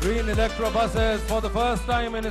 Green electro buses for the first time in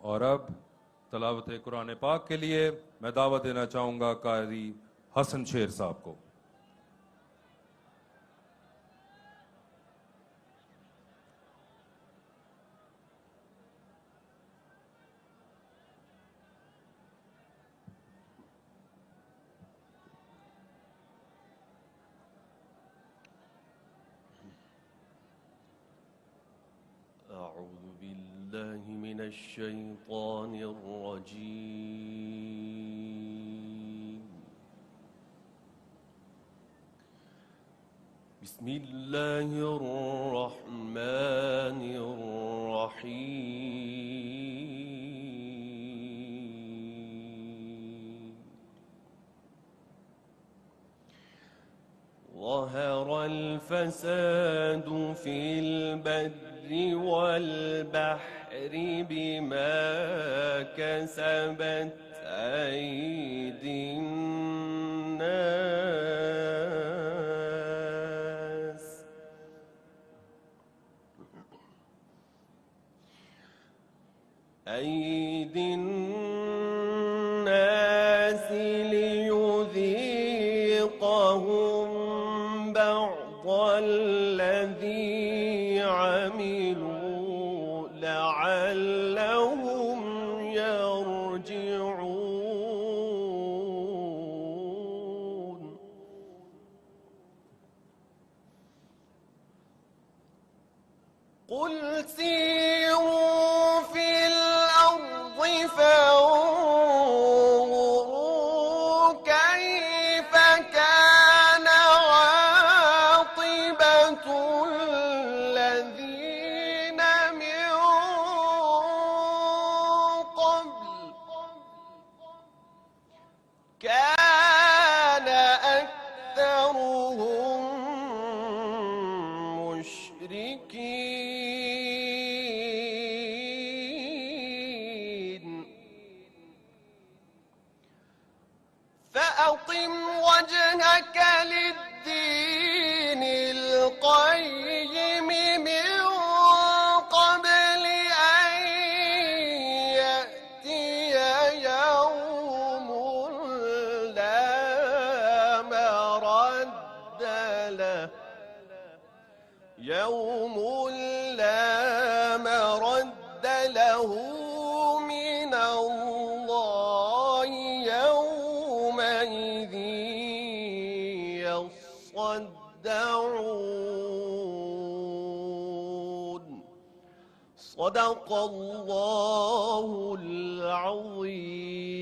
اور اب تلاوت قرآن پاک کے لیے میں دعوت دینا چاہوں گا قاری حسن شیر صاحب کو. أعوذ بالله من الشيطان الرجيم. بسم الله الرحمن الرحيم. ظهر الفساد في البر والبحر بما كسبت أيدي الناس ليذيقهم بعض الذي عملوا لعلهم يرجعون. قل سيروا في الأرض فانظروا كيف كان عاقبة الذين من قبل كان أكثرهم مشركين. فأقم وجهك للدين القيم من قبل أن يأتي يوم لا مرد له من الله يومئذ يصدعون. صدق الله العظيم.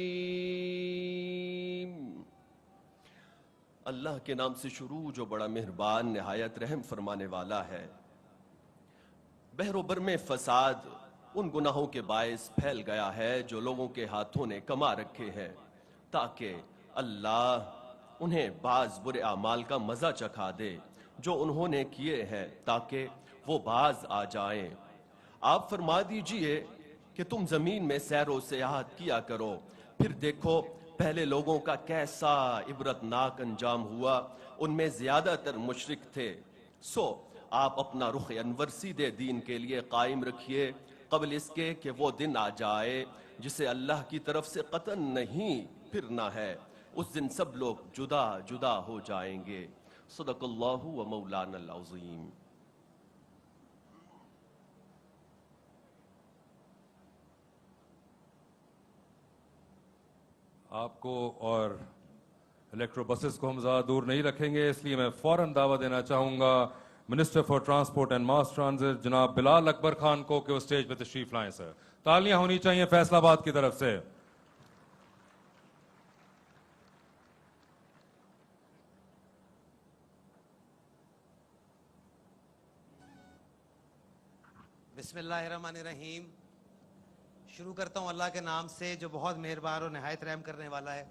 اللہ کے نام سے شروع جو بڑا مہربان نہایت رحم فرمانے والا ہے. بحر و بر میں فساد ان گناہوں کے باعث پھیل گیا ہے جو لوگوں کے ہاتھوں نے کما رکھے ہیں تاکہ اللہ انہیں بعض برے اعمال کا مزہ چکھا دے جو انہوں نے کیے ہیں تاکہ وہ باز آ جائیں. آپ فرما دیجئے کہ تم زمین میں سیر و سیاحت کیا کرو پھر دیکھو پہلے لوگوں کا کیسا عبرتناک انجام ہوا. ان میں زیادہ تر مشرک تھے. سو آپ اپنا رخ انور سیدھے دین کے لیے قائم رکھیے قبل اس کے کہ وہ دن آ جائے جسے اللہ کی طرف سے قطعاً نہیں پھرنا ہے. اس دن سب لوگ جدا جدا ہو جائیں گے. صدق اللہ و مولانا العظیم. آپ کو اور الیکٹرو بسز کو ہم زیادہ دور نہیں رکھیں گے، اس لیے میں فوراً دعوت دینا چاہوں گا minister for transport and mass transit جناب بلال اکبر خان کو کہ وہ اسٹیج پہ تشریف لائیں. سر تالیاں ہونی چاہیے فیصل آباد کی طرف سے. بسم اللہ الرحمن الرحیم. شروع کرتا ہوں اللہ کے نام سے جو بہت مہربان اور نہایت رحم کرنے والا ہے.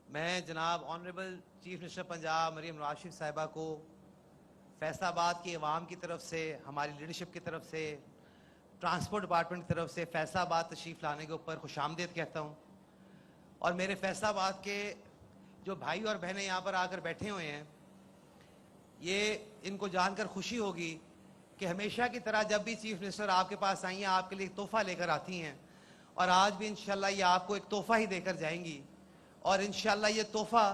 میں جناب honourable chief minister Punjab Maryam Nawaz Sharif صاحبہ کو فیصل آباد کی عوام کی طرف سے، ہماری لیڈرشپ کی طرف سے، ٹرانسپورٹ ڈپارٹمنٹ کی طرف سے فیصل آباد تشریف لانے کے اوپر خوش آمدید کہتا ہوں. اور میرے فیصل آباد کے جو بھائی اور بہنیں یہاں پر آ کر بیٹھے ہوئے ہیں، یہ ان کو جان کر خوشی ہوگی کہ کہ ہمیشہ کی طرح جب بھی چیف منسٹر آپ کے پاس آئی ہیں آپ کے لیے ایک تحفہ لے کر آتی ہیں، اور آج بھی انشاءاللہ یہ آپ کو ایک تحفہ ہی دے کر جائیں گی، اور انشاءاللہ یہ تحفہ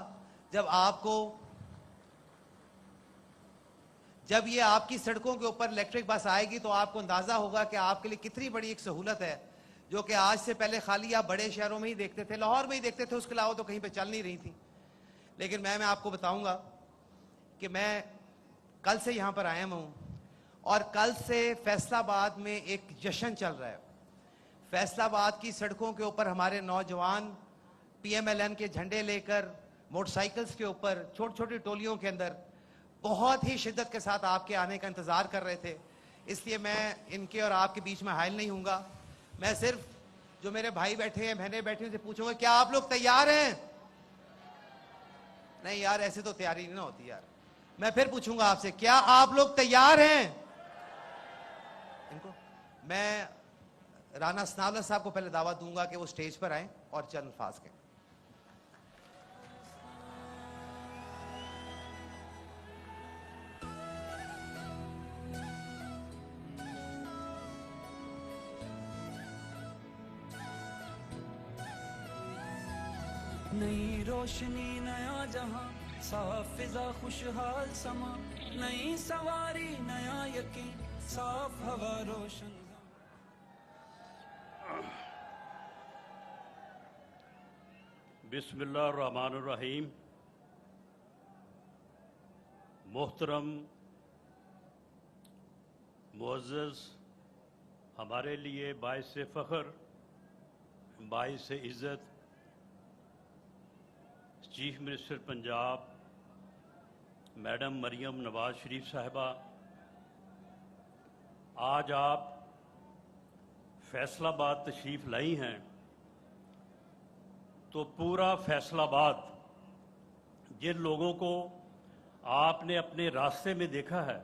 جب یہ آپ کی سڑکوں کے اوپر الیکٹرک بس آئے گی تو آپ کو اندازہ ہوگا کہ آپ کے لیے کتنی بڑی ایک سہولت ہے، جو کہ آج سے پہلے خالی آپ بڑے شہروں میں ہی دیکھتے تھے، لاہور میں ہی دیکھتے تھے، اس کے علاوہ تو کہیں پہ چل نہیں رہی تھی۔ لیکن میں آپ کو بتاؤں گا کہ میں کل سے یہاں پر آیا ہوں، اور کل سے فیصل آباد میں ایک جشن چل رہا ہے۔ فیصل آباد کی سڑکوں کے اوپر ہمارے نوجوان پی ایم ایل این کے جھنڈے لے کر موٹر سائیکلز کے اوپر چھوٹی چھوٹی ٹولیوں کے اندر بہت ہی شدت کے ساتھ آپ کے آنے کا انتظار کر رہے تھے، اس لیے میں ان کے اور آپ کے بیچ میں حائل نہیں ہوں گا۔ میں صرف جو میرے بھائی بیٹھے ہیں، بہنیں بیٹھی ہیں، سے پوچھوں گا کیا آپ لوگ تیار ہیں؟ نہیں یار، ایسے تو تیاری نہیں ہوتی یار۔ میں پھر پوچھوں گا آپ سے، کیا آپ لوگ تیار ہیں؟ میں رانا ثناءاللہ صاحب کو پہلے دعوت دوں گا کہ وہ سٹیج پر آئیں اور چند الفاظ کہیں۔ نئی روشنی نیا جہاں، صاف فضا خوشحال سما، نئی سواری نیا یقین، صاف ہوا روشن۔ بسم اللہ الرحمن الرحیم۔ محترم معزز، ہمارے لیے باعث فخر، باعث عزت chief minister Punjab madam Maryam Nawaz Sharif صاحبہ، آج آپ فیصل آباد تشریف لائی ہیں، تو پورا فیصل آباد جن لوگوں کو آپ نے اپنے راستے میں دیکھا ہے،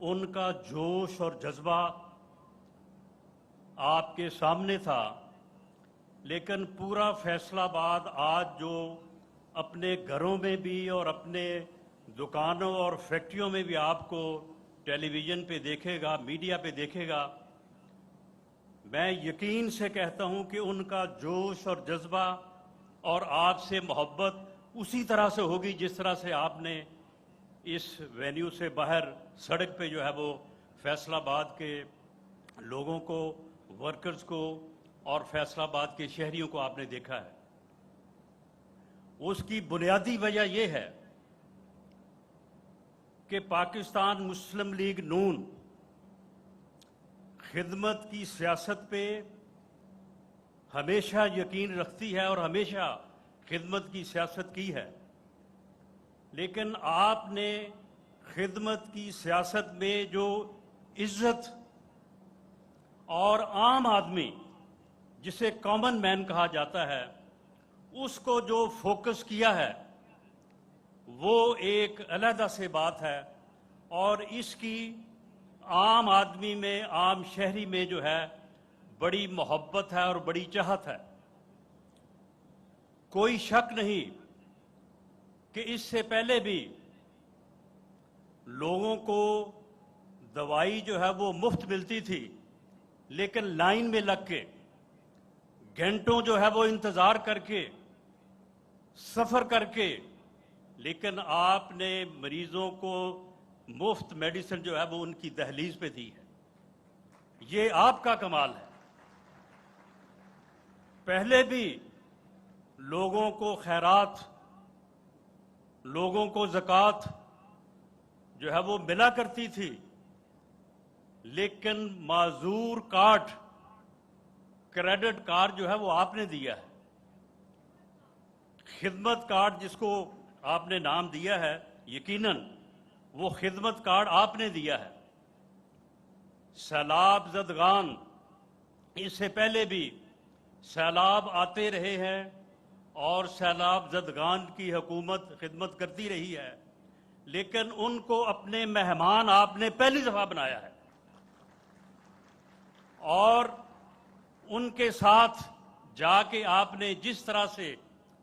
ان کا جوش اور جذبہ آپ کے سامنے تھا، لیکن پورا فیصل آباد آج جو اپنے گھروں میں بھی اور اپنے دکانوں اور فیکٹریوں میں بھی آپ کو ٹیلی ویژن پہ دیکھے گا، میڈیا پہ دیکھے گا، میں یقین سے کہتا ہوں کہ ان کا جوش اور جذبہ اور آپ سے محبت اسی طرح سے ہوگی جس طرح سے آپ نے اس وینیو سے باہر سڑک پہ جو ہے وہ فیصل آباد کے لوگوں کو، ورکرز کو اور فیصل آباد کے شہریوں کو آپ نے دیکھا ہے۔ اس کی بنیادی وجہ یہ ہے کہ پاکستان مسلم لیگ نون خدمت کی سیاست پہ ہمیشہ یقین رکھتی ہے اور ہمیشہ خدمت کی سیاست کی ہے، لیکن آپ نے خدمت کی سیاست میں جو عزت اور عام آدمی جسے کامن مین کہا جاتا ہے، اس کو جو فوکس کیا ہے وہ ایک علیحدہ سے بات ہے، اور اس کی عام آدمی میں، عام شہری میں جو ہے بڑی محبت ہے اور بڑی چاہت ہے۔ کوئی شک نہیں کہ اس سے پہلے بھی لوگوں کو دوائی جو ہے وہ مفت ملتی تھی، لیکن لائن میں لگ کے گھنٹوں جو ہے وہ انتظار کر کے، سفر کر کے، لیکن آپ نے مریضوں کو مفت میڈیسن جو ہے وہ ان کی دہلیز پہ دی ہے۔ یہ آپ کا کمال ہے۔ پہلے بھی لوگوں کو خیرات، لوگوں کو زکوٰۃ جو ہے وہ ملا کرتی تھی، لیکن معذور کارڈ، کریڈٹ کارڈ جو ہے وہ آپ نے دیا ہے۔ خدمت کارڈ جس کو آپ نے نام دیا ہے، یقیناً وہ خدمت کارڈ آپ نے دیا ہے۔ سیلاب زدگان، اس سے پہلے بھی سیلاب آتے رہے ہیں اور سیلاب زدگان کی حکومت خدمت کرتی رہی ہے، لیکن ان کو اپنے مہمان آپ نے پہلی دفعہ بنایا ہے، اور ان کے ساتھ جا کے آپ نے جس طرح سے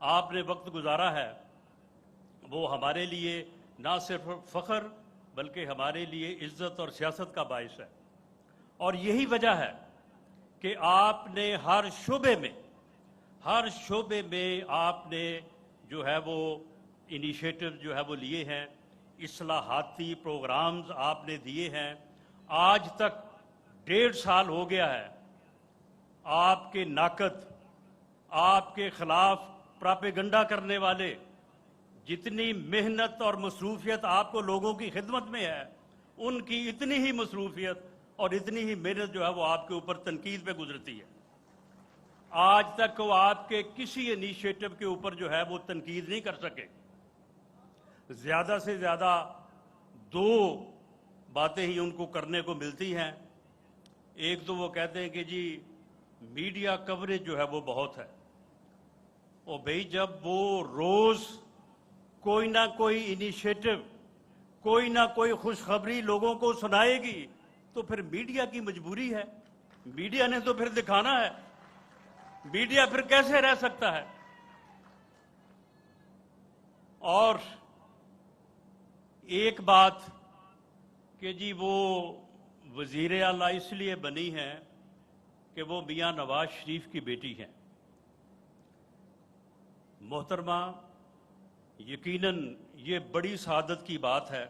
آپ نے وقت گزارا ہے، وہ ہمارے لیے نہ صرف فخر بلکہ ہمارے لیے عزت اور سیاست کا باعث ہے. اور یہی وجہ ہے کہ آپ نے ہر شعبے میں آپ نے جو ہے وہ انیشیٹو جو ہے وہ لیے ہیں, اصلاحاتی پروگرامز آپ نے دیے ہیں. آج تک 1.5 سال ہو گیا ہے آپ کے ناقد, آپ کے خلاف پراپیگنڈا کرنے والے, جتنی محنت اور مصروفیت آپ کو لوگوں کی خدمت میں ہے, ان کی اتنی ہی مصروفیت اور اتنی ہی محنت جو ہے وہ آپ کے اوپر تنقید پہ گزرتی ہے. آج تک وہ آپ کے کسی انیشیٹو کے اوپر جو ہے وہ تنقید نہیں کر سکے. زیادہ سے زیادہ 2 باتیں ہی ان کو کرنے کو ملتی ہیں. ایک تو وہ کہتے ہیں کہ جی میڈیا کوریج جو ہے وہ بہت ہے. اور بھئی جب وہ روز کوئی نہ کوئی انیشیٹو, کوئی نہ کوئی خوشخبری لوگوں کو سنائے گی تو پھر میڈیا کی مجبوری ہے, میڈیا نے تو پھر دکھانا ہے, میڈیا پھر کیسے رہ سکتا ہے. اور ایک بات کہ جی وہ وزیر اعلیٰ اس لیے بنی ہیں کہ وہ میاں نواز شریف کی بیٹی ہیں. محترمہ, یقیناً یہ بڑی سعادت کی بات ہے.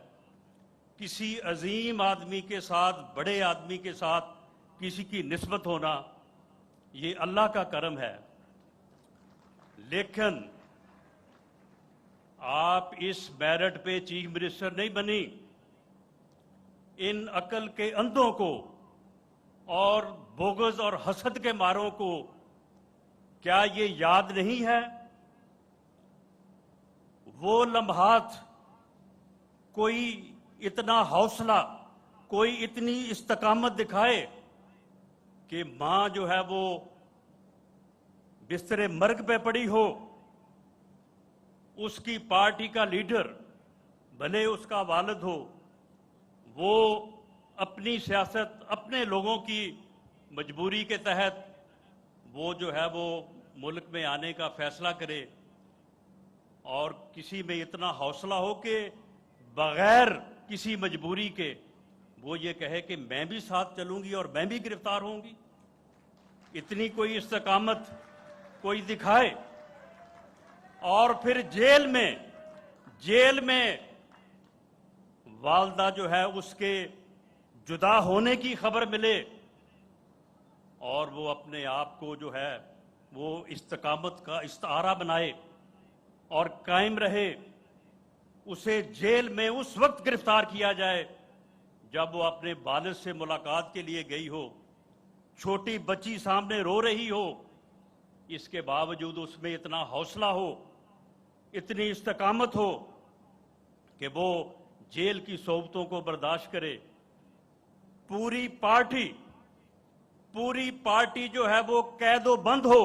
کسی عظیم آدمی کے ساتھ, بڑے آدمی کے ساتھ کسی کی نسبت ہونا یہ اللہ کا کرم ہے. لیکن آپ اس میرٹ پہ چیف منسٹر نہیں بنی. ان عقل کے اندھوں کو اور بغض اور حسد کے ماروں کو کیا یہ یاد نہیں ہے وہ لمحات, کوئی اتنا حوصلہ, کوئی اتنی استقامت دکھائے کہ ماں جو ہے وہ بستر مرگ پہ پڑی ہو, اس کی پارٹی کا لیڈر بھلے اس کا والد ہو, وہ اپنی سیاست اپنے لوگوں کی مجبوری کے تحت وہ جو ہے وہ ملک میں آنے کا فیصلہ کرے, اور کسی میں اتنا حوصلہ ہو کہ بغیر کسی مجبوری کے وہ یہ کہے کہ میں بھی ساتھ چلوں گی اور میں بھی گرفتار ہوں گی. اتنی کوئی استقامت کوئی دکھائے. اور پھر جیل میں والدہ جو ہے اس کے جدا ہونے کی خبر ملے اور وہ اپنے آپ کو جو ہے وہ استقامت کا استعارہ بنائے اور قائم رہے. اسے جیل میں اس وقت گرفتار کیا جائے جب وہ اپنے والد سے ملاقات کے لیے گئی ہو, چھوٹی بچی سامنے رو رہی ہو, اس کے باوجود اس میں اتنا حوصلہ ہو, اتنی استقامت ہو کہ وہ جیل کی صحبتوں کو برداشت کرے. پوری پارٹی جو ہے وہ قید و بند ہو,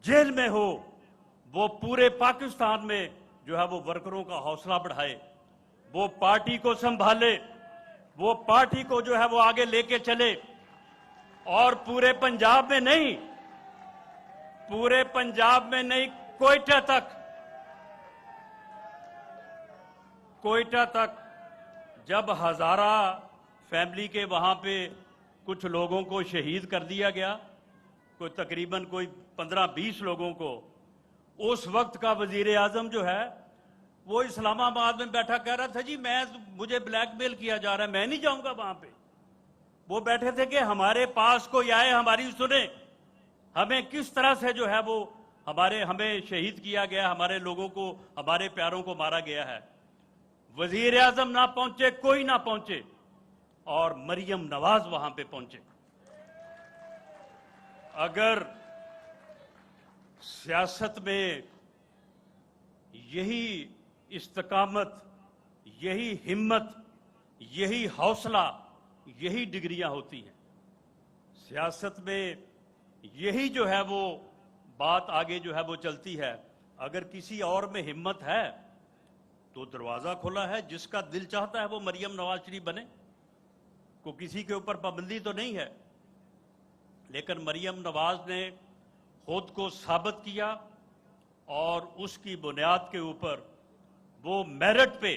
جیل میں ہو, وہ پورے پاکستان میں جو ہے وہ ورکروں کا حوصلہ بڑھائے, وہ پارٹی کو سنبھالے, وہ پارٹی کو جو ہے وہ آگے لے کے چلے. اور پورے پنجاب میں نہیں, کوئٹہ تک جب ہزارہ فیملی کے وہاں پہ کچھ لوگوں کو شہید کر دیا گیا, کوئی تقریباً 15-20 لوگوں کو, اس وقت کا وزیر اعظم جو ہے وہ اسلام آباد میں بیٹھا کہہ رہا تھا جی مجھے بلیک میل کیا جا رہا ہے, میں نہیں جاؤں گا وہاں پہ. وہ بیٹھے تھے کہ ہمارے پاس کوئی آئے, ہماری سنے, ہمیں کس طرح سے جو ہے وہ ہمیں شہید کیا گیا, ہمارے لوگوں کو, ہمارے پیاروں کو مارا گیا ہے. وزیر اعظم نہ پہنچے, کوئی نہ پہنچے, اور مریم نواز وہاں پہ پہنچے. اگر سیاست میں یہی استقامت, یہی ہمت, یہی حوصلہ, یہی ڈگریاں ہوتی ہیں, سیاست میں یہی جو ہے وہ بات آگے جو ہے وہ چلتی ہے. اگر کسی اور میں ہمت ہے تو دروازہ کھلا ہے, جس کا دل چاہتا ہے وہ مریم نواز شریف بنے, کو کسی کے اوپر پابندی تو نہیں ہے. لیکن مریم نواز نے خود کو ثابت کیا اور اس کی بنیاد کے اوپر وہ میرٹ پہ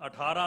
18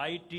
IT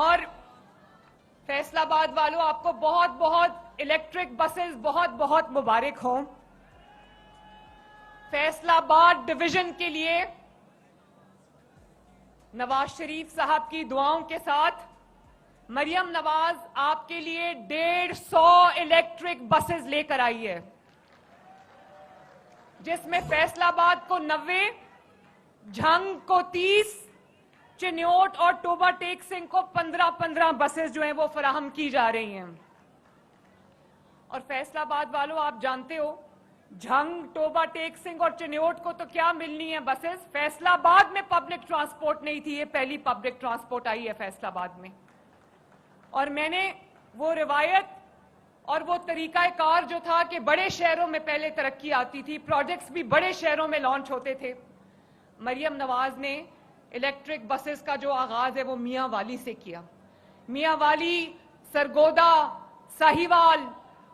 اور فیصل آباد والوں آپ کو بہت بہت الیکٹرک بسز بہت بہت مبارک ہوں. فیصل آباد ڈویژن کے لیے نواز شریف صاحب کی دعاؤں کے ساتھ مریم نواز آپ کے لیے 150 الیکٹرک بسز لے کر آئی ہے، جس میں فیصل آباد کو 90، جھنگ کو 30، چنیوٹ اور ٹوبا ٹیک سنگھ کو 15 بسز جو ہیں وہ فراہم کی جا رہی ہیں. اور فیصل آباد والوں آپ جانتے ہو جھنگ، ٹوبا ٹیک سنگھ اور چنیوٹ کو تو کیا ملنی ہے بسز. فیصل آباد میں پبلک ٹرانسپورٹ نہیں تھی، یہ پہلی پبلک ٹرانسپورٹ آئی ہے فیصل آباد میں. اور میں نے وہ روایت اور وہ طریقہ کار جو تھا کہ بڑے شہروں میں پہلے ترقی آتی تھی، پروجیکٹس بھی بڑے شہروں میں لانچ ہوتے تھے، مریم نواز نے الیکٹرک بسز کا جو آغاز ہے وہ میاں والی سے کیا. میاں والی، سرگودا، ساہیوال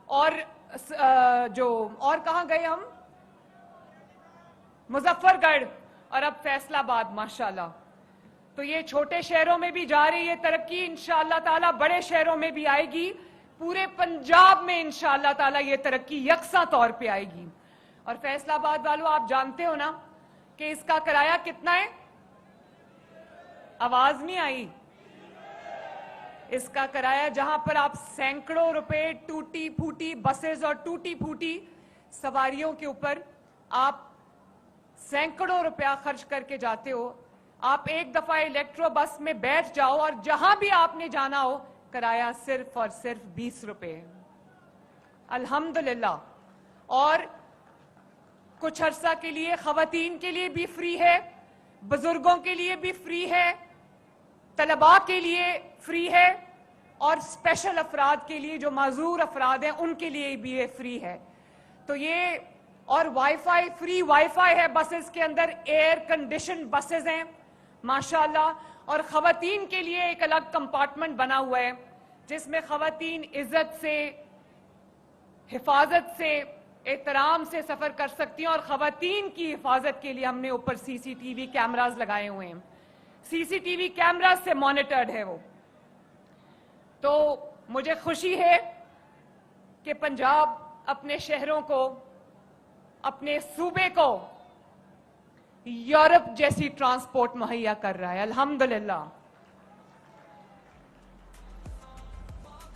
اور اور کہاں گئے ہم، مظفر گڑھ، اور اب فیصل آباد. ماشاءاللہ تو یہ چھوٹے شہروں میں بھی جا رہی ہے ترقی، انشاءاللہ تعالی بڑے شہروں میں بھی آئے گی، پورے پنجاب میں انشاءاللہ تعالی یہ ترقی یکساں طور پہ آئے گی. اور فیصل آباد والوں آپ جانتے ہو نا کہ اس کا کرایہ کتنا ہے؟ آواز نہیں آئی. اس کا کرایہ جہاں پر آپ سینکڑوں روپے ٹوٹی پھوٹی بسز اور ٹوٹی پھوٹی سواریوں کے اوپر آپ سینکڑوں روپیہ خرچ کر کے جاتے ہو، آپ ایک دفعہ الیکٹرو بس میں بیٹھ جاؤ اور جہاں بھی آپ نے جانا ہو کرایہ صرف اور صرف 20 روپے ہے. الحمدللہ. اور کچھ عرصہ کے لیے خواتین کے لیے بھی فری ہے، بزرگوں کے لیے بھی فری ہے، طلباء کے لیے فری ہے، اور اسپیشل افراد کے لیے جو معذور افراد ہیں ان کے لیے بھی یہ فری ہے. تو یہ اور wi fi, free wi fi ہے بسز کے اندر، ایئر کنڈیشن بسز ہیں ماشاءاللہ. اور خواتین کے لیے ایک الگ کمپارٹمنٹ بنا ہوا ہے جس میں خواتین عزت سے، حفاظت سے، احترام سے سفر کر سکتی ہیں. اور خواتین کی حفاظت کے لیے ہم نے اوپر سی سی ٹی وی کیمراز لگائے ہوئے ہیں، سی سی ٹی وی کیمراز سے مانیٹرڈ ہے وہ. تو مجھے خوشی ہے کہ پنجاب اپنے شہروں کو، اپنے صوبے کو یورپ جیسی ٹرانسپورٹ مہیا کر رہا ہے الحمدللہ.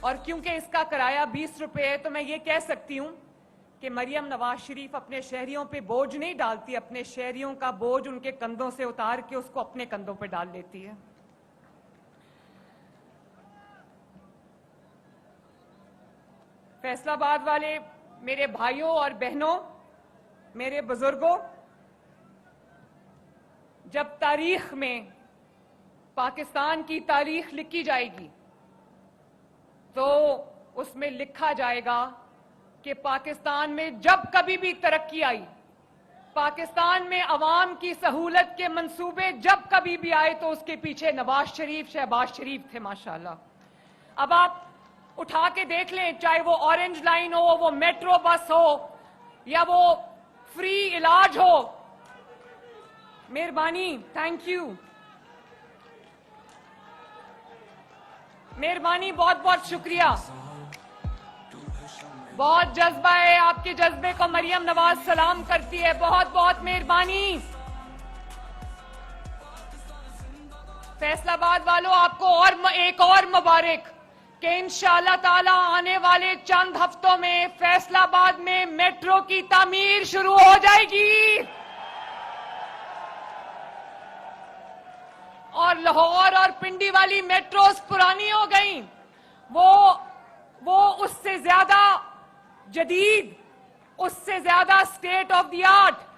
اور کیونکہ اس کا کرایہ 20 روپے ہے تو میں یہ کہہ سکتی ہوں کہ مریم نواز شریف اپنے شہریوں پہ بوجھ نہیں ڈالتی، اپنے شہریوں کا بوجھ ان کے کندھوں سے اتار کے اس کو اپنے کندھوں پہ ڈال لیتی ہے. فیصل آباد والے میرے بھائیوں اور بہنوں، میرے بزرگوں، جب تاریخ میں پاکستان کی تاریخ لکھی جائے گی تو اس میں لکھا جائے گا کہ پاکستان میں جب کبھی بھی ترقی آئی، پاکستان میں عوام کی سہولت کے منصوبے جب کبھی بھی آئے تو اس کے پیچھے نواز شریف، شہباز شریف تھے ماشاءاللہ. اب آپ اٹھا کے دیکھ لیں، چاہے وہ اورنج لائن ہو، وہ میٹرو بس ہو، یا وہ فری علاج ہو. مہربانی، تھینک یو، مہربانی، بہت بہت شکریہ. بہت جذبہ ہے، آپ کے جذبے کو مریم نواز سلام کرتی ہے. بہت بہت مہربانی. فیصل آباد والوں آپ کو ایک اور مبارک کہ انشاءاللہ تعالی آنے والے چند ہفتوں میں فیصل آباد میں میٹرو کی تعمیر شروع ہو جائے گی. اور لاہور اور پنڈی والی میٹروز پرانی ہو گئیں، وہ اس سے زیادہ جدید، اس سے زیادہ state of the art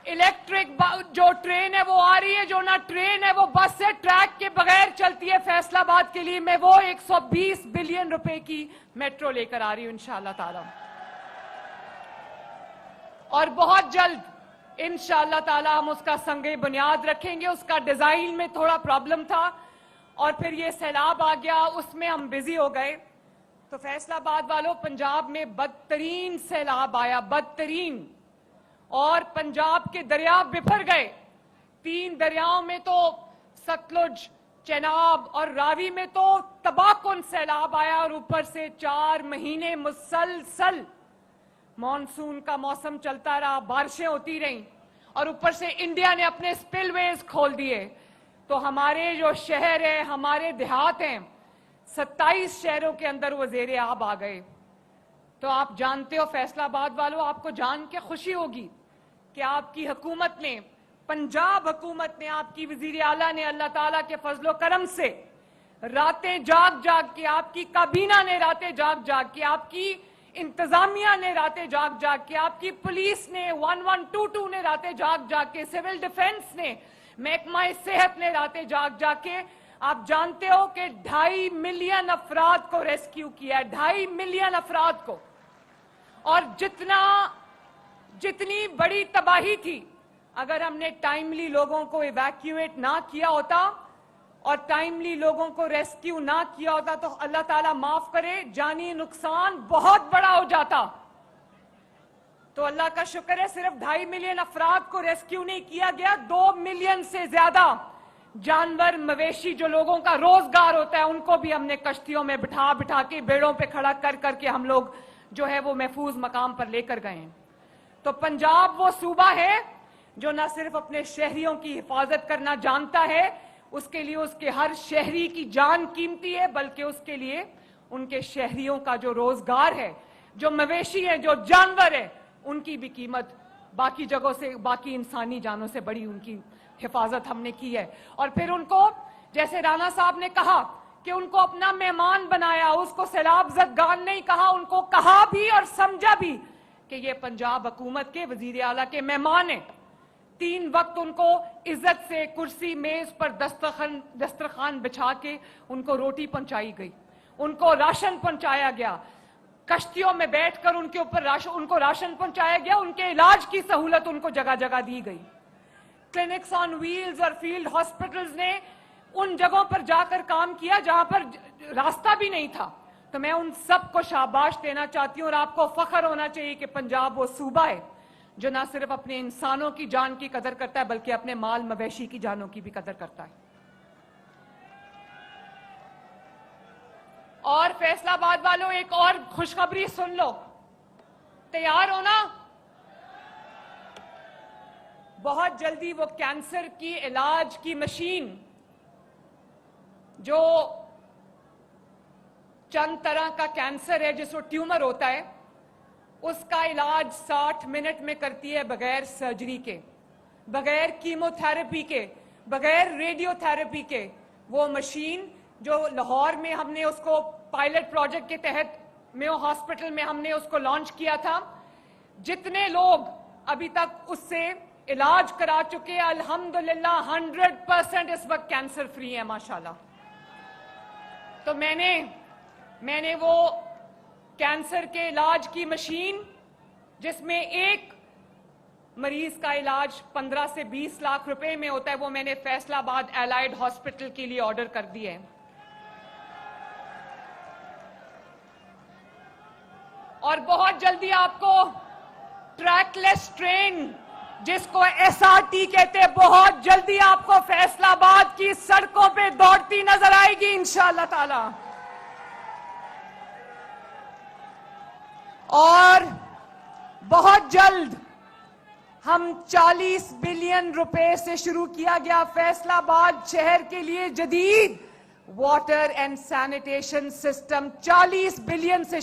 electric جو ٹرین ہے وہ آ رہی ہے، جو نہ ٹرین ہے وہ بس سے ٹریک کے بغیر چلتی ہے. فیصل آباد کے لیے میں وہ 120 بلین روپے کی میٹرو لے کر آ رہی ہوں انشاءاللہ تعالی. اور بہت جلد انشاءاللہ تعالی ہم اس کا سنگِ بنیاد رکھیں گے. اس کا ڈیزائن میں تھوڑا پرابلم تھا اور پھر یہ سیلاب آ گیا، اس میں ہم بزی ہو گئے. تو فیصل آباد والوں، پنجاب میں بدترین سیلاب آیا، بدترین، اور پنجاب کے دریا بفر گئے. 3 دریاؤں میں تو ستلج، چناب اور راوی میں تو تباہ کن سیلاب آیا اور اوپر سے 4 مہینے مسلسل مانسون کا موسم چلتا رہا, بارشیں ہوتی رہیں اور اوپر سے انڈیا نے اپنے سپل ویز کھول دیے. تو ہمارے جو شہر ہیں, ہمارے دیہات ہیں, 27 شہروں کے اندر وہ زیر آب آ گئے. تو آپ جانتے ہو فیصلہ آباد والوں, آپ کو جان کے خوشی ہوگی کہ آپ کی حکومت نے, پنجاب حکومت نے, آپ کی وزیر اعلیٰ نے اللہ تعالیٰ کے فضل و کرم سے راتیں جاگ جاگ کے, آپ کی کابینہ نے راتیں جاگ جاگ کے, آپ کی انتظامیہ نے راتیں جاگ جاگ کے, آپ کی پولیس نے 1122 نے راتیں جاگ جاگ کے, سول ڈیفنس نے, محکمہ صحت نے راتیں جاگ جاگ کے, آپ جانتے ہو کہ 2.5 ملین افراد کو ریسکیو کیا ہے, 2.5 ملین افراد کو. اور جتنی بڑی تباہی تھی, اگر ہم نے ٹائملی لوگوں کو ایویکیویٹ نہ کیا ہوتا اور ٹائملی لوگوں کو ریسکیو نہ کیا ہوتا تو اللہ تعالیٰ معاف کرے جانی نقصان بہت بڑا ہو جاتا. تو اللہ کا شکر ہے صرف 2.5 ملین افراد کو ریسکیو نہیں کیا گیا, 2 ملین سے زیادہ جانور مویشی جو لوگوں کا روزگار ہوتا ہے ان کو بھی ہم نے کشتیوں میں بٹھا بٹھا کے, بیڑوں پہ کھڑا کر کر کے ہم لوگ جو ہے وہ محفوظ مقام پر لے کر گئے ہیں. تو پنجاب وہ صوبہ ہے جو نہ صرف اپنے شہریوں کی حفاظت کرنا جانتا ہے, اس کے لیے اس کے ہر شہری کی جان قیمتی ہے, بلکہ اس کے لیے ان کے شہریوں کا جو روزگار ہے, جو مویشی ہیں, جو جانور ہیں, ان کی بھی قیمت باقی جگہوں سے, باقی انسانی جانوں سے بڑی ان کی حفاظت ہم نے کی ہے. اور پھر ان کو, جیسے رانا صاحب نے کہا کہ ان کو اپنا مہمان بنایا, اس کو سیلاب زدگان نہیں کہا, ان کو کہا بھی اور سمجھا بھی کہ یہ پنجاب حکومت کے وزیر اعلیٰ کے مہمان ہیں. 3 وقت ان کو عزت سے کرسی میز پر دسترخوان بچھا کے ان کو روٹی پہنچائی گئی, ان کو راشن پہنچایا گیا, کشتیوں میں بیٹھ کر ان کے اوپر ان کو راشن پہنچایا گیا, ان کے علاج کی سہولت ان کو جگہ جگہ دی گئی. کلینکس آن ویلز اور فیلڈ ہاسپٹلز نے ان جگہوں پر جا کر کام کیا جہاں پر راستہ بھی نہیں تھا. تو میں ان سب کو شاباش دینا چاہتی ہوں, اور آپ کو فخر ہونا چاہیے کہ پنجاب وہ صوبہ ہے جو نہ صرف اپنے انسانوں کی جان کی قدر کرتا ہے بلکہ اپنے مال مویشی کی جانوں کی بھی قدر کرتا ہے. اور فیصلہ آباد والوں ایک اور خوشخبری سن لو, تیار ہونا, بہت جلدی وہ کینسر کی علاج کی مشین جو چند طرح کا کینسر ہے جس کو ٹیومر ہوتا ہے, اس کا علاج 60 منٹ میں کرتی ہے, بغیر سرجری کے, بغیر کیمو تھراپی کے, بغیر ریڈیو تھراپی کے. وہ مشین جو لاہور میں ہم نے اس کو پائلٹ پروجیکٹ کے تحت میو ہاسپٹل میں ہم نے اس کو لانچ کیا تھا, جتنے لوگ ابھی تک اس سے علاج کرا چکے الحمدللہ 100% اس وقت کینسر فری ہے ماشاءاللہ. تو میں نے وہ کینسر کے علاج کی مشین جس میں ایک مریض کا علاج 15 سے 20 لاکھ روپے میں ہوتا ہے, وہ میں نے فیصلہ آباد الائیڈ ہاسپٹل کے لیے آرڈر کر دی ہے. اور بہت جلدی آپ کو ٹریک لیس ٹرین جس کو SRT کہتے ہیں, بہت جلدی آپ کو فیصلہ آباد کی سڑکوں پہ دوڑتی نظر آئے گی انشاءاللہ تعالی. اور بہت جلد ہم 40 بلین روپے سے شروع کیا گیا فیصلہ آباد شہر کے لیے جدید water and sanitation system, 40 billion سے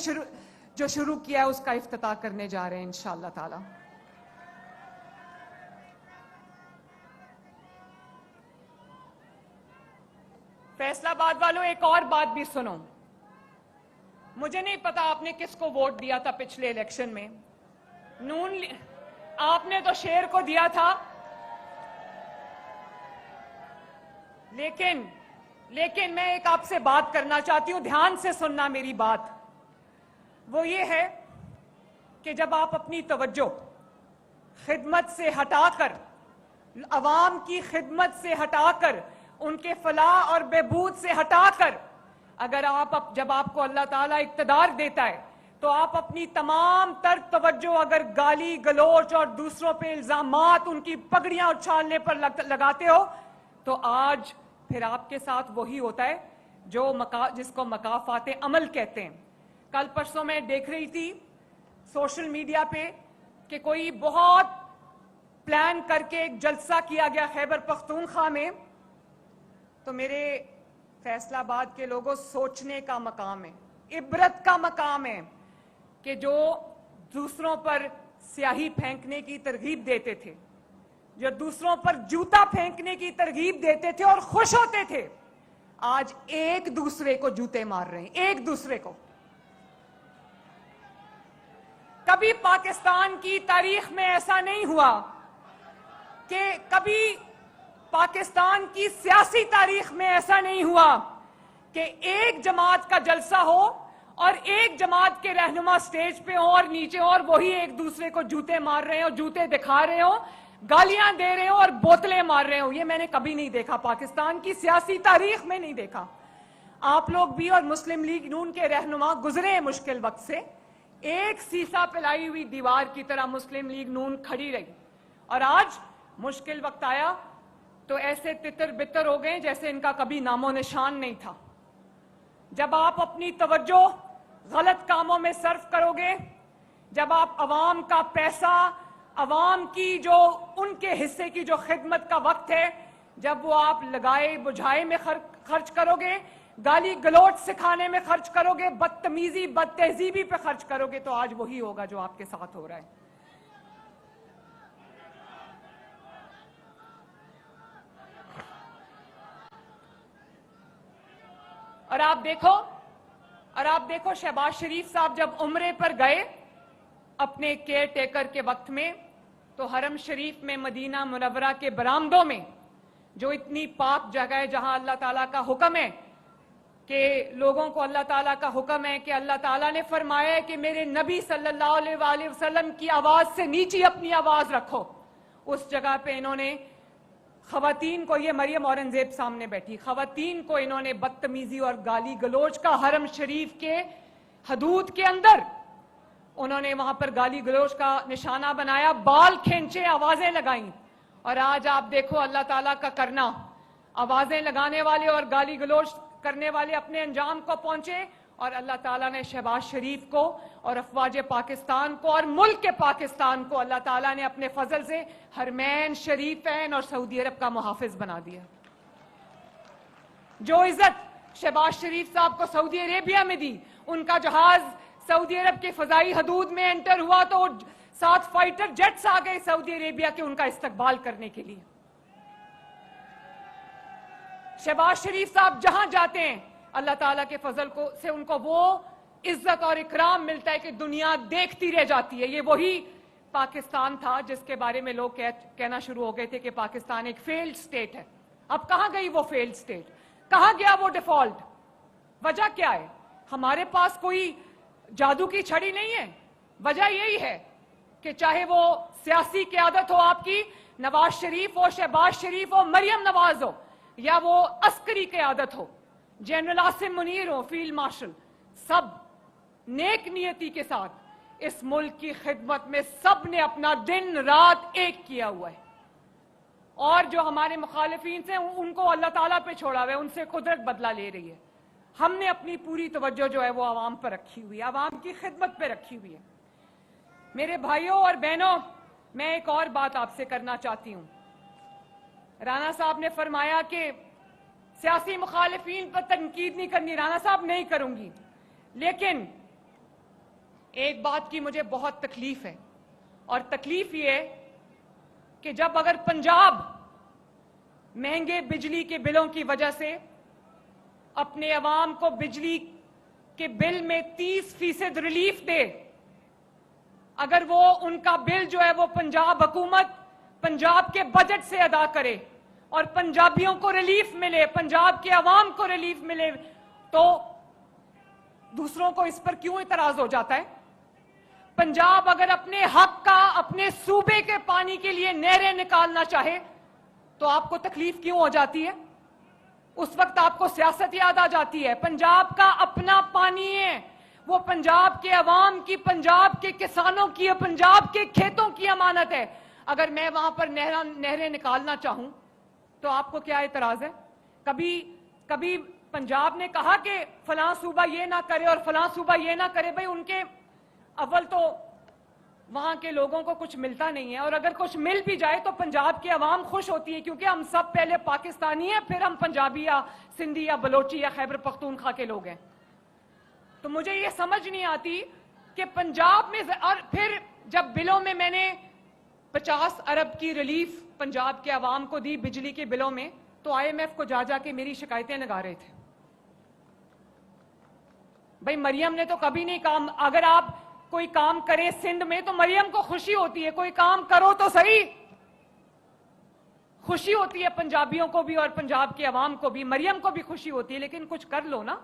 جو شروع کیا ہے اس کا افتتاح کرنے جا رہے ہیں انشاءاللہ تعالی. فیصلہ آباد والوں ایک اور بات بھی سنو, مجھے نہیں پتا آپ نے کس کو ووٹ دیا تھا پچھلے الیکشن میں. آپ نے تو شیر کو دیا تھا, لیکن میں ایک آپ سے بات کرنا چاہتی ہوں, دھیان سے سننا میری بات. وہ یہ ہے کہ جب آپ اپنی توجہ خدمت سے ہٹا کر, عوام کی خدمت سے ہٹا کر, ان کے فلاح اور بہبود سے ہٹا کر, جب آپ کو اللہ تعالیٰ اقتدار دیتا ہے تو آپ اپنی تمام تر توجہ اگر گالی گلوچ اور دوسروں پہ الزامات, ان کی پگڑیاں اچھالنے پر لگاتے ہو, تو آج پھر آپ کے ساتھ وہی ہوتا ہے جو جس کو مکافات عمل کہتے ہیں. کل پرسوں میں دیکھ رہی تھی سوشل میڈیا پہ کہ کوئی بہت پلان کر کے ایک جلسہ کیا گیا خیبر پختونخوا میں. تو میرے فیصل آباد کے لوگوں سوچنے کا مقام ہے, عبرت کا مقام ہے کہ جو دوسروں پر سیاہی پھینکنے کی ترغیب دیتے تھے, جو دوسروں پر جوتا پھینکنے کی ترغیب دیتے تھے اور خوش ہوتے تھے, آج ایک دوسرے کو جوتے مار رہے ہیں, ایک دوسرے کو. کبھی پاکستان کی تاریخ میں ایسا نہیں ہوا کہ کبھی پاکستان کی سیاسی تاریخ میں ایسا نہیں ہوا کہ ایک جماعت کا جلسہ ہو اور ایک جماعت کے رہنما سٹیج پہ ہوں اور نیچے اور وہی ایک دوسرے کو جوتے مار رہے ہوں, جوتے دکھا رہے ہوں, گالیاں دے رہے ہوں اور بوتلیں مار رہے ہوں. یہ میں نے کبھی نہیں دیکھا, پاکستان کی سیاسی تاریخ میں نہیں دیکھا. آپ لوگ بھی اور مسلم لیگ نون کے رہنما گزرے ہیں مشکل وقت سے. ایک سیسا پلائی ہوئی دیوار کی طرح مسلم لیگ نون کھڑی رہی, اور آج مشکل وقت آیا تو ایسے تتر بتر ہو گئے جیسے ان کا کبھی نام و نشان نہیں تھا. جب آپ اپنی توجہ غلط کاموں میں صرف کرو گے, جب آپ عوام کا پیسہ, عوام کی جو ان کے حصے کی جو خدمت کا وقت ہے, جب وہ آپ لگائے بجھائے میں خرچ کرو گے, گالی گلوچ سکھانے میں خرچ کرو گے, بدتمیزی بد تہذیبی پہ خرچ کرو گے, تو آج وہی ہوگا جو آپ کے ساتھ ہو رہا ہے. اور آپ دیکھو شہباز شریف صاحب جب عمرے پر گئے اپنے کیئر ٹیکر کے وقت میں, تو حرم شریف میں مدینہ منورہ کے برآمدوں میں جو اتنی پاک جگہ ہے جہاں اللہ تعالیٰ کا حکم ہے کہ لوگوں کو اللہ تعالیٰ کا حکم ہے کہ اللہ تعالیٰ نے فرمایا ہے کہ میرے نبی صلی اللہ علیہ وآلہ وسلم کی آواز سے نیچی اپنی آواز رکھو, اس جگہ پہ انہوں نے خواتین کو, یہ مریم اورنگزیب سامنے بیٹھی, خواتین کو انہوں نے بدتمیزی اور گالی گلوچ کا حرم شریف کے حدود کے اندر انہوں نے وہاں پر گالی گلوچ کا نشانہ بنایا, بال کھینچے, آوازیں لگائیں. اور آج آپ دیکھو اللہ تعالیٰ کا کرنا, آوازیں لگانے والے اور گالی گلوچ کرنے والے اپنے انجام کو پہنچے, اور اللہ تعالیٰ نے شہباز شریف کو اور افواج پاکستان کو اور ملک کے پاکستان کو اللہ تعالیٰ نے اپنے فضل سے حرمین شریفین اور سعودی عرب کا محافظ بنا دیا. جو عزت شہباز شریف صاحب کو سعودی عربیہ میں دی, ان کا جہاز سعودی عرب کے فضائی حدود میں انٹر ہوا تو 7 فائٹر جیٹس آ گئے سعودی عربیہ کے ان کا استقبال کرنے کے لیے. شہباز شریف صاحب جہاں جاتے ہیں اللہ تعالیٰ کے فضل سے ان کو وہ عزت اور اکرام ملتا ہے کہ دنیا دیکھتی رہ جاتی ہے. یہ وہی پاکستان تھا جس کے بارے میں لوگ کہنا شروع ہو گئے تھے کہ پاکستان ایک فیلڈ سٹیٹ ہے. اب کہاں گئی وہ فیلڈ سٹیٹ, کہاں گیا وہ ڈیفالٹ؟ وجہ کیا ہے؟ ہمارے پاس کوئی جادو کی چھڑی نہیں ہے. وجہ یہی ہے کہ چاہے وہ سیاسی قیادت ہو آپ کی, نواز شریف ہو, شہباز شریف ہو, مریم نواز ہو, یا وہ عسکری قیادت ہو, جنرل عاصم منیر ہو, فیلڈ مارشل, سب نیک نیتی کے ساتھ اس ملک کی خدمت میں سب نے اپنا دن رات ایک کیا ہوا ہے. اور جو ہمارے مخالفین سے ان کو اللہ تعالیٰ پہ چھوڑا ہوا ہے, ان سے قدرت بدلہ لے رہی ہے. ہم نے اپنی پوری توجہ جو ہے وہ عوام پر رکھی ہوئی ہے, عوام کی خدمت پہ رکھی ہوئی ہے. میرے بھائیوں اور بہنوں, میں ایک اور بات آپ سے کرنا چاہتی ہوں. رانا صاحب نے فرمایا کہ سیاسی مخالفین پر تنقید نہیں کرنی. رانا صاحب نہیں کروں گی, لیکن ایک بات کی مجھے بہت تکلیف ہے, اور تکلیف یہ ہے کہ جب اگر پنجاب مہنگے بجلی کے بلوں کی وجہ سے اپنے عوام کو بجلی کے بل میں 30% ریلیف دے, اگر وہ ان کا بل جو ہے وہ پنجاب حکومت پنجاب کے بجٹ سے ادا کرے اور پنجابیوں کو ریلیف ملے, پنجاب کے عوام کو ریلیف ملے, تو دوسروں کو اس پر کیوں اعتراض ہو جاتا ہے؟ پنجاب اگر اپنے حق کا, اپنے صوبے کے پانی کے لیے نہریں نکالنا چاہے تو آپ کو تکلیف کیوں ہو جاتی ہے؟ اس وقت آپ کو سیاست یاد آ جاتی ہے. پنجاب کا اپنا پانی ہے, وہ پنجاب کے عوام کی, پنجاب کے کسانوں کی, پنجاب کے کھیتوں کی امانت ہے. اگر میں وہاں پر نہریں نکالنا چاہوں تو آپ کو کیا اعتراض ہے؟ کبھی پنجاب نے کہا کہ فلاں صوبہ یہ نہ کرے اور فلاں صوبہ یہ نہ کرے. بھائی ان کے اول تو وہاں کے لوگوں کو کچھ ملتا نہیں ہے, اور اگر کچھ مل بھی جائے تو پنجاب کی عوام خوش ہوتی ہے, کیونکہ ہم سب پہلے پاکستانی ہیں, پھر ہم پنجابی یا سندھی یا بلوچی یا خیبر پختونخوا کے لوگ ہیں. تو مجھے یہ سمجھ نہیں آتی کہ پنجاب میں, اور پھر جب بلوں میں میں نے 50 ارب کی ریلیف پنجاب کے عوام کو دی بجلی کے بلوں میں, تو IMF کو جا کے میری شکایتیں لگا رہے تھے. بھائی مریم نے تو کبھی نہیں کام, اگر آپ کوئی کام کرے سندھ میں تو مریم کو خوشی ہوتی ہے, کوئی کام کرو تو صحیح, خوشی ہوتی ہے پنجابیوں کو بھی اور پنجاب کے عوام کو بھی, مریم کو بھی خوشی ہوتی ہے, لیکن کچھ کر لو نا.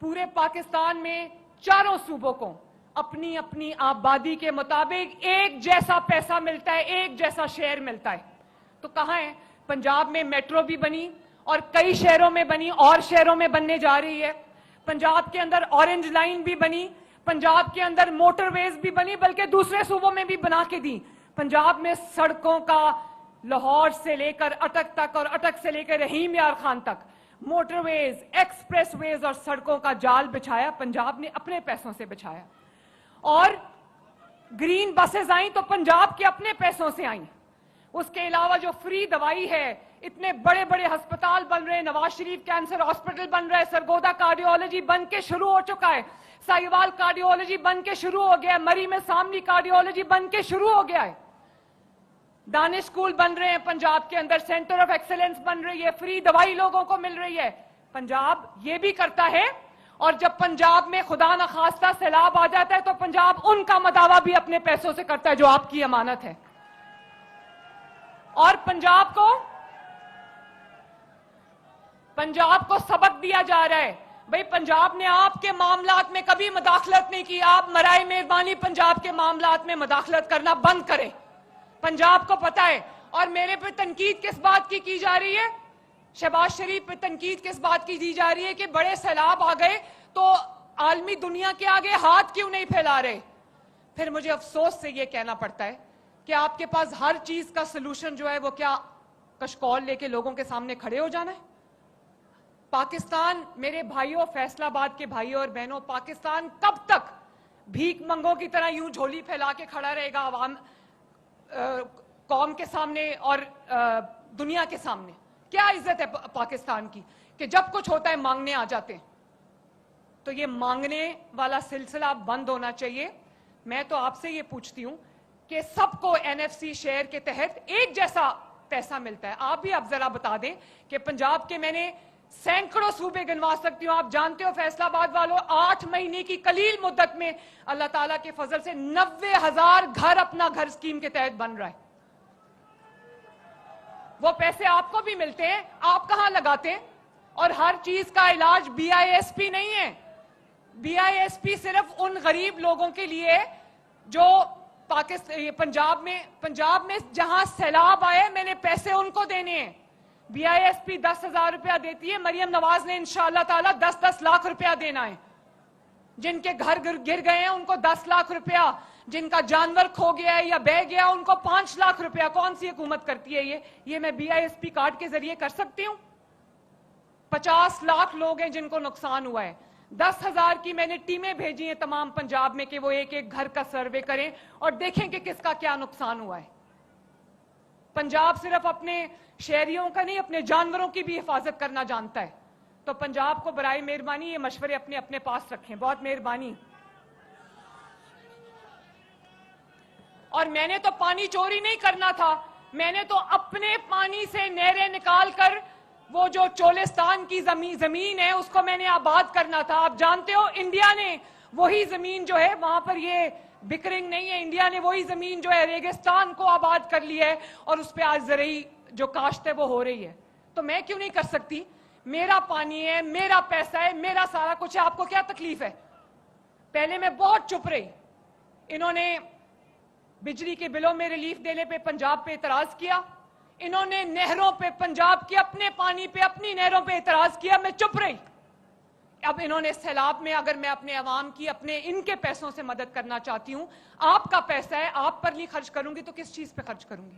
پورے پاکستان میں چاروں صوبوں کو اپنی اپنی آبادی کے مطابق ایک جیسا پیسہ ملتا ہے, ایک جیسا شیئر ملتا ہے. تو کہاں ہے؟ پنجاب میں میٹرو بھی بنی اور کئی شہروں میں بنی اور شہروں میں بننے جا رہی ہے. پنجاب کے اندر اورنج لائن بھی بنی, پنجاب کے اندر موٹر ویز بھی بنی, بلکہ دوسرے صوبوں میں بھی بنا کے دی. پنجاب میں سڑکوں کا لاہور سے لے کر اٹک تک اور اٹک سے لے کر رحیم یار خان تک موٹر ویز, ایکسپریس ویز اور سڑکوں کا جال بچھایا, پنجاب نے اپنے پیسوں سے بچھایا. اور گرین بسز آئیں تو پنجاب کے اپنے پیسوں سے آئیں. اس کے علاوہ جو فری دوائی ہے, اتنے بڑے بڑے ہسپتال بن رہے ہیں, نواز شریف کینسر ہاسپٹل بن رہا ہے, سرگودا کارڈیولوجی بن کے شروع ہو چکا ہے, سائیوال کارڈیولوجی بن کے شروع ہو گیا ہے, مری میں سامنی کارڈیولوجی بن کے شروع ہو گیا ہے, دانش اسکول بن رہے ہیں پنجاب کے اندر, سینٹر آف ایکسلنس بن رہی ہے, فری دوائی لوگوں کو مل رہی ہے. پنجاب یہ بھی کرتا ہے, اور جب پنجاب میں خدا نخواستہ سیلاب آ جاتا ہے تو پنجاب ان کا مداوع بھی اپنے پیسوں سے کرتا ہے جو آپ کی امانت ہے. اور پنجاب کو سبق دیا جا رہا ہے. بھئی پنجاب نے آپ کے معاملات میں کبھی مداخلت نہیں کی, آپ مرائے مہربانی پنجاب کے معاملات میں مداخلت کرنا بند کریں, پنجاب کو پتا ہے. اور میرے پہ تنقید کس بات کی جا رہی ہے؟ شہباز شریف پہ تنقید کس بات کی دی جا رہی ہے کہ بڑے سیلاب آ گئے تو عالمی دنیا کے آگے ہاتھ کیوں نہیں پھیلا رہے. پھر مجھے افسوس سے یہ کہنا پڑتا ہے کہ آپ کے پاس ہر چیز کا سلوشن جو ہے وہ کیا کشکول لے کے لوگوں کے سامنے کھڑے ہو جانا ہے؟ پاکستان, میرے بھائیوں, فیصل آباد کے بھائیوں اور بہنوں, پاکستان کب تک بھیک منگوں کی طرح یوں جھولی پھیلا کے کھڑا رہے گا عوام, قوم کے سامنے اور دنیا کے سامنے؟ کیا عزت ہے پاکستان کی کہ جب کچھ ہوتا ہے مانگنے آ جاتے ہیں؟ تو یہ مانگنے والا سلسلہ بند ہونا چاہیے. میں تو آپ سے یہ پوچھتی ہوں کہ سب کو NFC شیئر کے تحت ایک جیسا پیسہ ملتا ہے. آپ بھی اب ذرا بتا دیں کہ پنجاب کے میں نے سینکڑوں صوبے گنوا سکتی ہوں. آپ جانتے ہو فیصل آباد والوں, 8 مہینے کی قلیل مدت میں اللہ تعالیٰ کے فضل سے 90,000 گھر اپنا گھر اسکیم کے تحت بن رہا ہے. وہ پیسے آپ کو بھی ملتے ہیں, آپ کہاں لگاتے ہیں؟ اور ہر چیز کا علاج BISP نہیں ہے. BISP صرف ان غریب لوگوں کے لیے جو پنجاب میں جہاں سیلاب آئے, میں نے پیسے ان کو دینے ہیں. BISP 10,000 روپیہ دیتی ہے, مریم نواز نے انشاءاللہ تعالی 10 لاکھ روپیہ دینا ہے. جن کے گھر گر گئے ہیں ان کو 10 لاکھ روپیہ, جن کا جانور کھو گیا ہے یا بہ گیا ان کو 5 لاکھ روپیہ. کون سی حکومت کرتی ہے یہ میں BISP کارڈ کے ذریعے کر سکتی ہوں؟ 50 لاکھ لوگ ہیں جن کو نقصان ہوا ہے. 10,000 کی میں نے ٹیمیں بھیجی ہیں تمام پنجاب میں کہ وہ ایک ایک گھر کا سروے کریں اور دیکھیں کہ کس کا کیا نقصان ہوا ہے. پنجاب صرف اپنے شہریوں کا نہیں, اپنے جانوروں کی بھی حفاظت کرنا جانتا ہے. تو پنجاب کو برائے مہربانی یہ مشورے اپنے پاس رکھیں, بہت مہربانی. اور میں نے تو پانی چوری نہیں کرنا تھا, میں نے تو اپنے پانی سے نہریں نکال کر وہ جو چولستان کی زمین ہے اس کو میں نے آباد کرنا تھا. آپ جانتے ہو انڈیا نے وہی زمین جو ہے, وہاں پر یہ بکرنگ نہیں ہے, انڈیا نے وہی زمین جو ہے ریگستان کو آباد کر لی ہے اور اس پہ آج زرعی جو کاشت ہے وہ ہو رہی ہے. تو میں کیوں نہیں کر سکتی؟ میرا پانی ہے, میرا پیسہ ہے, میرا سارا کچھ ہے, آپ کو کیا تکلیف ہے؟ پہلے میں بہت چپ رہی. انہوں نے بجلی کے بلوں میں ریلیف دینے پہ پنجاب پہ اعتراض کیا, انہوں نے نہروں پہ, پنجاب کے اپنے پانی پہ, اپنی نہروں پہ اعتراض کیا, میں چپ رہی. اب انہوں نے سیلاب میں اگر میں اپنے عوام کی اپنے ان کے پیسوں سے مدد کرنا چاہتی ہوں, آپ کا پیسہ ہے, آپ پر نہیں خرچ کروں گی تو کس چیز پہ خرچ کروں گی؟